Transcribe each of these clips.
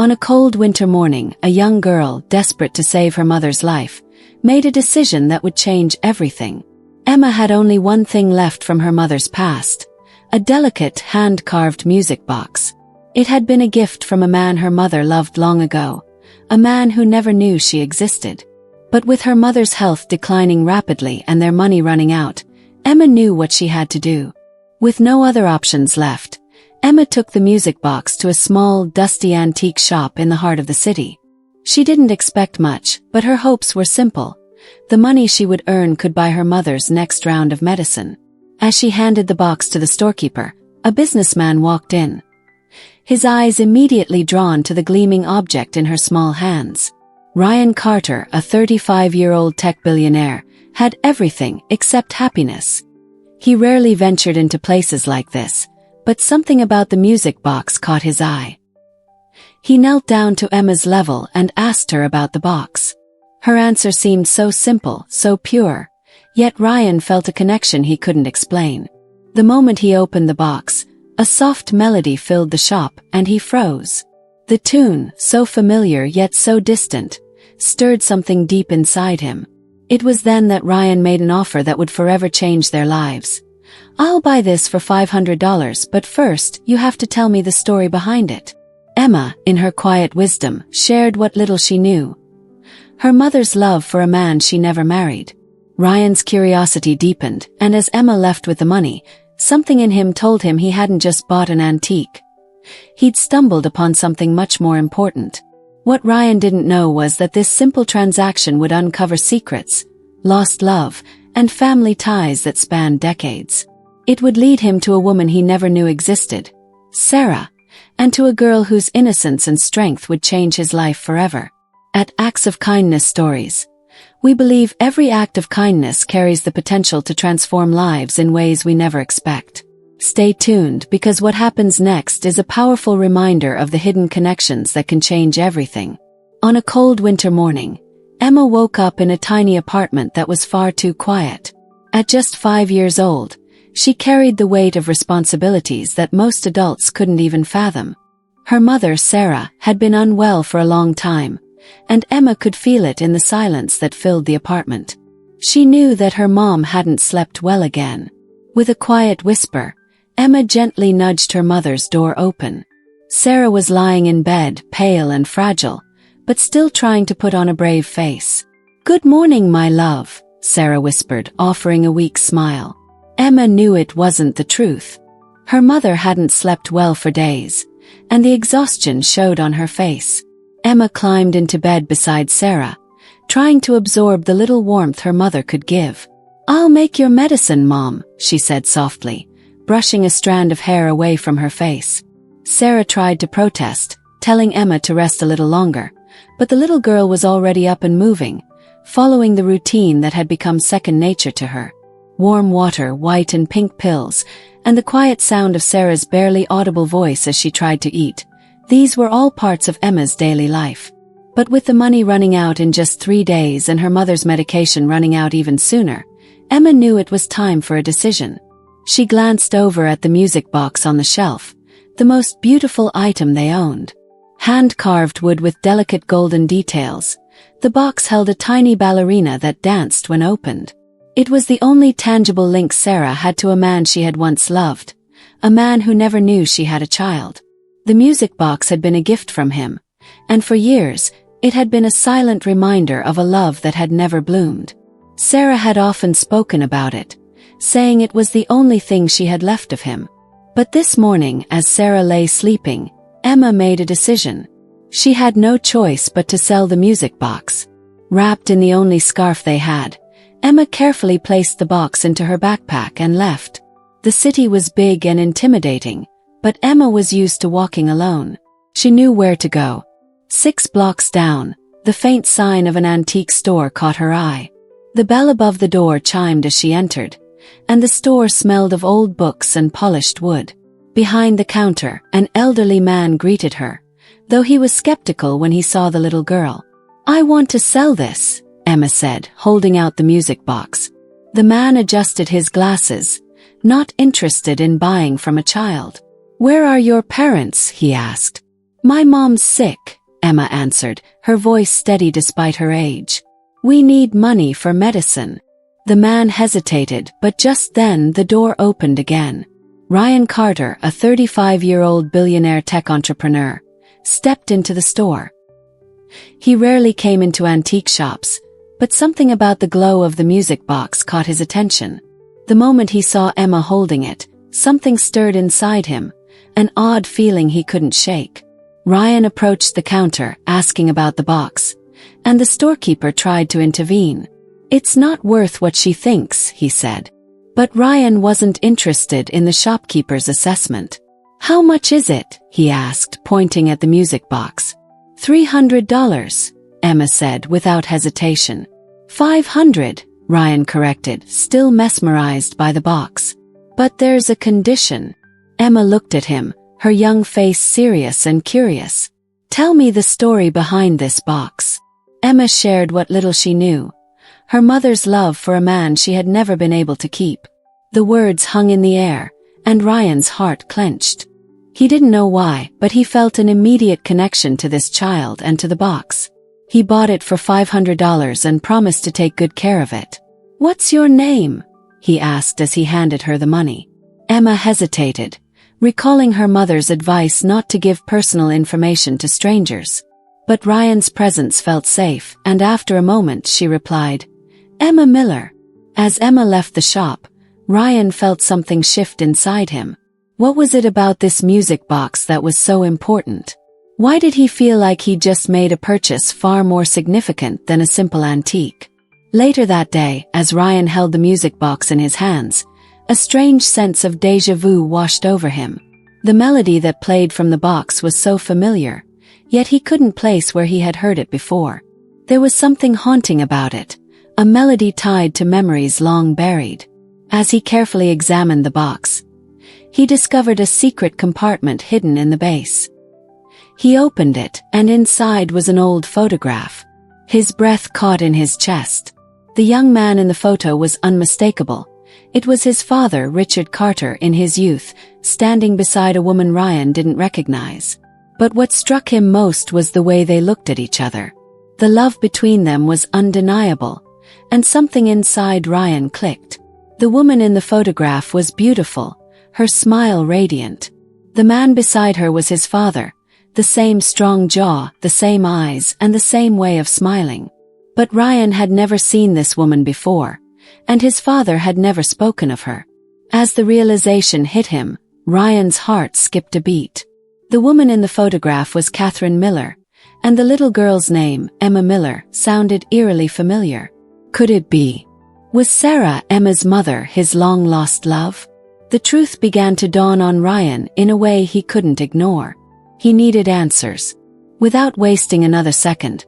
On a cold winter morning, a young girl, desperate to save her mother's life, made a decision that would change everything. Emma had only one thing left from her mother's past: a delicate, hand-carved music box. It had been a gift from a man her mother loved long ago, a man who never knew she existed. But with her mother's health declining rapidly and their money running out, Emma knew what she had to do. With no other options left, Emma took the music box to a small, dusty antique shop in the heart of the city. She didn't expect much, but her hopes were simple. The money she would earn could buy her mother's next round of medicine. As she handed the box to the storekeeper, a businessman walked in, his eyes immediately drawn to the gleaming object in her small hands. Ryan Carter, a 35-year-old tech billionaire, had everything except happiness. He rarely ventured into places like this, but something about the music box caught his eye. He knelt down to Emma's level and asked her about the box. Her answer seemed so simple, so pure, yet Ryan felt a connection he couldn't explain. The moment he opened the box, a soft melody filled the shop, and he froze. The tune, so familiar yet so distant, stirred something deep inside him. It was then that Ryan made an offer that would forever change their lives. "I'll buy this for $500, but first, you have to tell me the story behind it." Emma, in her quiet wisdom, shared what little she knew. Her mother's love for a man she never married. Ryan's curiosity deepened, and as Emma left with the money, something in him told him he hadn't just bought an antique. He'd stumbled upon something much more important. What Ryan didn't know was that this simple transaction would uncover secrets, lost love, and family ties that spanned decades. It would lead him to a woman he never knew existed, Sarah, and to a girl whose innocence and strength would change his life forever. At Acts of Kindness Stories, we believe every act of kindness carries the potential to transform lives in ways we never expect. Stay tuned, because what happens next is a powerful reminder of the hidden connections that can change everything. On a cold winter morning, Emma woke up in a tiny apartment that was far too quiet. At just 5 years old, she carried the weight of responsibilities that most adults couldn't even fathom. Her mother, Sarah, had been unwell for a long time, and Emma could feel it in the silence that filled the apartment. She knew that her mom hadn't slept well again. With a quiet whisper, Emma gently nudged her mother's door open. Sarah was lying in bed, pale and fragile, but still trying to put on a brave face. "Good morning, my love," Sarah whispered, offering a weak smile. Emma knew it wasn't the truth. Her mother hadn't slept well for days, and the exhaustion showed on her face. Emma climbed into bed beside Sarah, trying to absorb the little warmth her mother could give. "I'll make your medicine, Mom," she said softly, brushing a strand of hair away from her face. Sarah tried to protest, telling Emma to rest a little longer, but the little girl was already up and moving, following the routine that had become second nature to her. Warm water, white and pink pills, and the quiet sound of Sarah's barely audible voice as she tried to eat. These were all parts of Emma's daily life. But with the money running out in just 3 days and her mother's medication running out even sooner, Emma knew it was time for a decision. She glanced over at the music box on the shelf, the most beautiful item they owned. Hand-carved wood with delicate golden details, the box held a tiny ballerina that danced when opened. It was the only tangible link Sarah had to a man she had once loved, a man who never knew she had a child. The music box had been a gift from him, and for years, it had been a silent reminder of a love that had never bloomed. Sarah had often spoken about it, saying it was the only thing she had left of him. But this morning, as Sarah lay sleeping, Emma made a decision. She had no choice but to sell the music box. Wrapped in the only scarf they had, Emma carefully placed the box into her backpack and left. The city was big and intimidating, but Emma was used to walking alone. She knew where to go. 6 blocks down, the faint sign of an antique store caught her eye. The bell above the door chimed as she entered, and the store smelled of old books and polished wood. Behind the counter, an elderly man greeted her, though he was skeptical when he saw the little girl. "I want to sell this," Emma said, holding out the music box. The man adjusted his glasses, not interested in buying from a child. "Where are your parents?" he asked. "My mom's sick," Emma answered, her voice steady despite her age. "We need money for medicine." The man hesitated, but just then the door opened again. Ryan Carter, a 35-year-old billionaire tech entrepreneur, stepped into the store. He rarely came into antique shops, but something about the glow of the music box caught his attention. The moment he saw Emma holding it, something stirred inside him, an odd feeling he couldn't shake. Ryan approached the counter, asking about the box, and the storekeeper tried to intervene. "It's not worth what she thinks," he said. But Ryan wasn't interested in the shopkeeper's assessment. "How much is it?" he asked, pointing at the music box. $300, Emma said without hesitation. $500, Ryan corrected, still mesmerized by the box. "But there's a condition." Emma looked at him, her young face serious and curious. "Tell me the story behind this box." Emma shared what little she knew. Her mother's love for a man she had never been able to keep. The words hung in the air, and Ryan's heart clenched. He didn't know why, but he felt an immediate connection to this child and to the box. He bought it for $500 and promised to take good care of it. "What's your name?" he asked as he handed her the money. Emma hesitated, recalling her mother's advice not to give personal information to strangers. But Ryan's presence felt safe, and after a moment she replied, "Emma Miller." As Emma left the shop, Ryan felt something shift inside him. What was it about this music box that was so important? Why did he feel like he'd just made a purchase far more significant than a simple antique? Later that day, as Ryan held the music box in his hands, a strange sense of déjà vu washed over him. The melody that played from the box was so familiar, yet he couldn't place where he had heard it before. There was something haunting about it, a melody tied to memories long buried. As he carefully examined the box, he discovered a secret compartment hidden in the base. He opened it, and inside was an old photograph. His breath caught in his chest. The young man in the photo was unmistakable. It was his father, Richard Carter, in his youth, standing beside a woman Ryan didn't recognize. But what struck him most was the way they looked at each other. The love between them was undeniable, and something inside Ryan clicked. The woman in the photograph was beautiful, her smile radiant. The man beside her was his father, the same strong jaw, the same eyes, and the same way of smiling. But Ryan had never seen this woman before, and his father had never spoken of her. As the realization hit him, Ryan's heart skipped a beat. The woman in the photograph was Catherine Miller, and the little girl's name, Emma Miller, sounded eerily familiar. Could it be? Was Sarah, Emma's mother, his long-lost love? The truth began to dawn on Ryan in a way he couldn't ignore. He needed answers. Without wasting another second,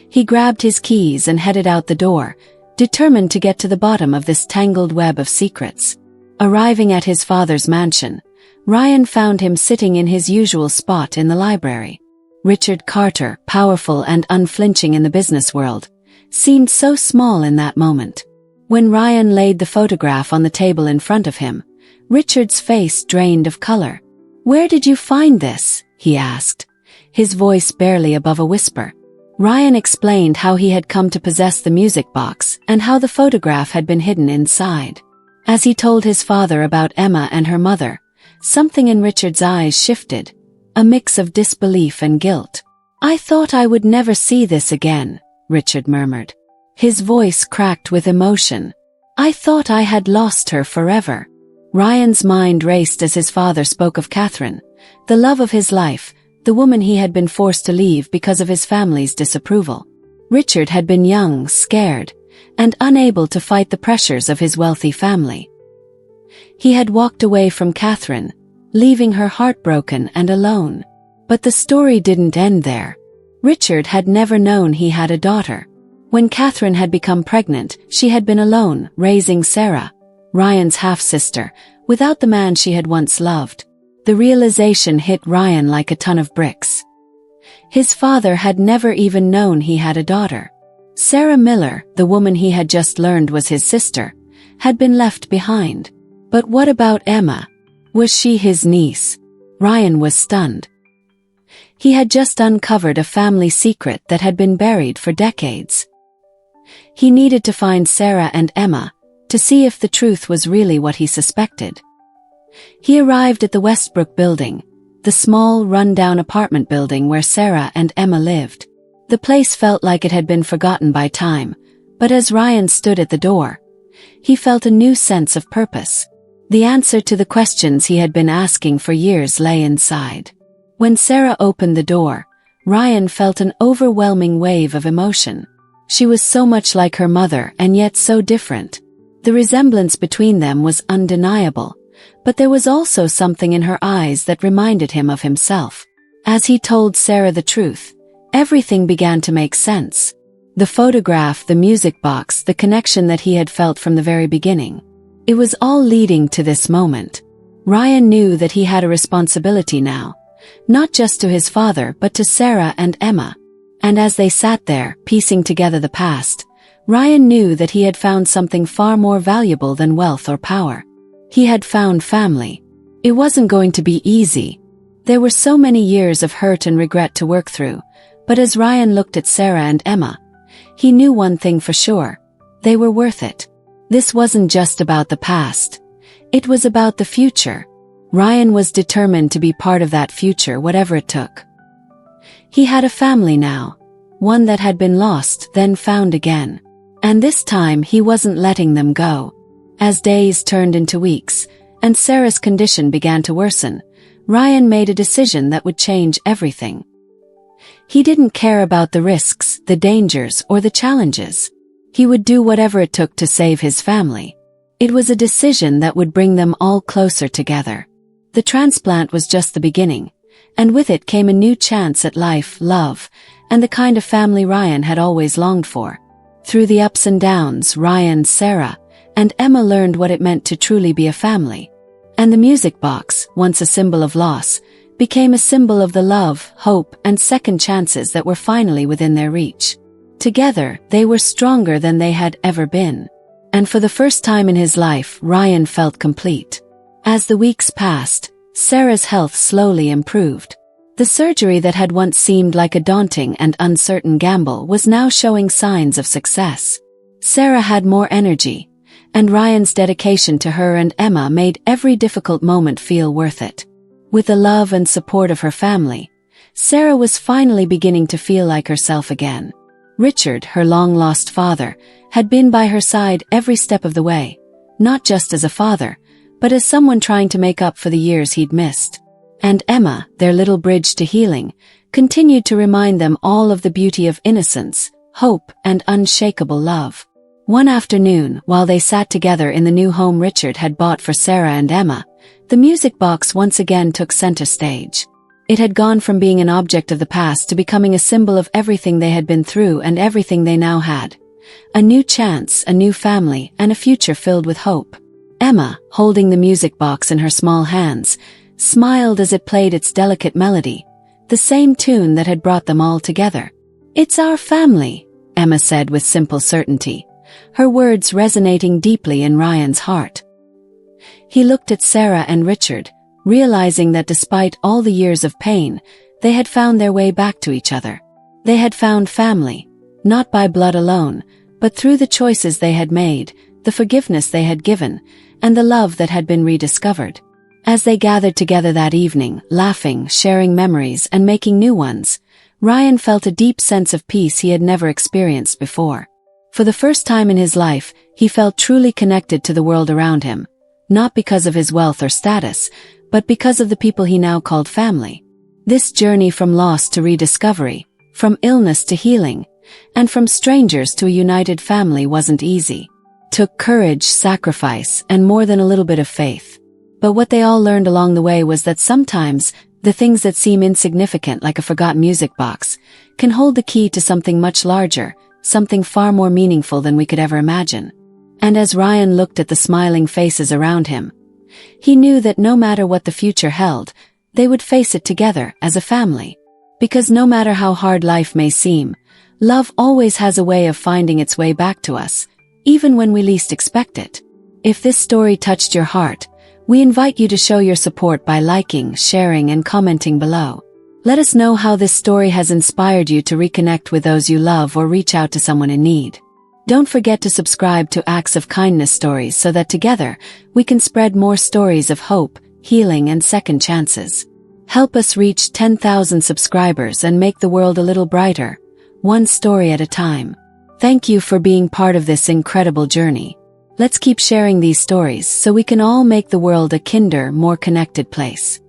he grabbed his keys and headed out the door, determined to get to the bottom of this tangled web of secrets. Arriving at his father's mansion, Ryan found him sitting in his usual spot in the library. Richard Carter, powerful and unflinching in the business world, seemed so small in that moment. When Ryan laid the photograph on the table in front of him, Richard's face drained of color. "Where did you find this?" he asked, his voice barely above a whisper. Ryan explained how he had come to possess the music box and how the photograph had been hidden inside. As he told his father about Emma and her mother, something in Richard's eyes shifted, a mix of disbelief and guilt. "I thought I would never see this again," Richard murmured. His voice cracked with emotion. "I thought I had lost her forever." Ryan's mind raced as his father spoke of Catherine, the love of his life, the woman he had been forced to leave because of his family's disapproval. Richard had been young, scared, and unable to fight the pressures of his wealthy family. He had walked away from Catherine, leaving her heartbroken and alone. But the story didn't end there. Richard had never known he had a daughter. When Catherine had become pregnant, she had been alone, raising Sarah, Ryan's half-sister, without the man she had once loved. The realization hit Ryan like a ton of bricks. His father had never even known he had a daughter. Sarah Miller, the woman he had just learned was his sister, had been left behind. But what about Emma? Was she his niece? Ryan was stunned. He had just uncovered a family secret that had been buried for decades. He needed to find Sarah and Emma, to see if the truth was really what he suspected. He arrived at the Westbrook building, the small, run-down apartment building where Sarah and Emma lived. The place felt like it had been forgotten by time, but as Ryan stood at the door, he felt a new sense of purpose. The answer to the questions he had been asking for years lay inside. When Sarah opened the door, Ryan felt an overwhelming wave of emotion. She was so much like her mother and yet so different. The resemblance between them was undeniable, but there was also something in her eyes that reminded him of himself. As he told Sarah the truth, everything began to make sense. The photograph, the music box, the connection that he had felt from the very beginning. It was all leading to this moment. Ryan knew that he had a responsibility now, not just to his father but to Sarah and Emma. And as they sat there, piecing together the past, Ryan knew that he had found something far more valuable than wealth or power. He had found family. It wasn't going to be easy. There were so many years of hurt and regret to work through, but as Ryan looked at Sarah and Emma, he knew one thing for sure. They were worth it. This wasn't just about the past. It was about the future. Ryan was determined to be part of that future, whatever it took. He had a family now, one that had been lost, then found again. And this time he wasn't letting them go. As days turned into weeks, and Sarah's condition began to worsen, Ryan made a decision that would change everything. He didn't care about the risks, the dangers, or the challenges. He would do whatever it took to save his family. It was a decision that would bring them all closer together. The transplant was just the beginning, and with it came a new chance at life, love, and the kind of family Ryan had always longed for. Through the ups and downs, Ryan, Sarah, and Emma learned what it meant to truly be a family. And the music box, once a symbol of loss, became a symbol of the love, hope, and second chances that were finally within their reach. Together, they were stronger than they had ever been. And for the first time in his life, Ryan felt complete. As the weeks passed, Sarah's health slowly improved. The surgery that had once seemed like a daunting and uncertain gamble was now showing signs of success. Sarah had more energy, and Ryan's dedication to her and Emma made every difficult moment feel worth it. With the love and support of her family, Sarah was finally beginning to feel like herself again. Richard, her long-lost father, had been by her side every step of the way, not just as a father, but as someone trying to make up for the years he'd missed. And Emma, their little bridge to healing, continued to remind them all of the beauty of innocence, hope, and unshakable love. One afternoon, while they sat together in the new home Richard had bought for Sarah and Emma, the music box once again took center stage. It had gone from being an object of the past to becoming a symbol of everything they had been through and everything they now had. A new chance, a new family, and a future filled with hope. Emma, holding the music box in her small hands, smiled as it played its delicate melody, the same tune that had brought them all together. "It's our family," Emma said with simple certainty, her words resonating deeply in Ryan's heart. He looked at Sarah and Richard, realizing that despite all the years of pain, they had found their way back to each other. They had found family, not by blood alone, but through the choices they had made, the forgiveness they had given, and the love that had been rediscovered. As they gathered together that evening, laughing, sharing memories, and making new ones, Ryan felt a deep sense of peace he had never experienced before. For the first time in his life, he felt truly connected to the world around him, not because of his wealth or status, but because of the people he now called family. This journey from loss to rediscovery, from illness to healing, and from strangers to a united family wasn't easy. It took courage, sacrifice, and more than a little bit of faith. But what they all learned along the way was that sometimes, the things that seem insignificant like a forgotten music box, can hold the key to something much larger, something far more meaningful than we could ever imagine. And as Ryan looked at the smiling faces around him, he knew that no matter what the future held, they would face it together as a family. Because no matter how hard life may seem, love always has a way of finding its way back to us, even when we least expect it. If this story touched your heart, we invite you to show your support by liking, sharing, and commenting below. Let us know how this story has inspired you to reconnect with those you love or reach out to someone in need. Don't forget to subscribe to Acts of Kindness Stories so that together we can spread more stories of hope, healing, and second chances. Help us reach 10,000 subscribers and make the world a little brighter, one story at a time. Thank you for being part of this incredible journey. Let's keep sharing these stories so we can all make the world a kinder, more connected place.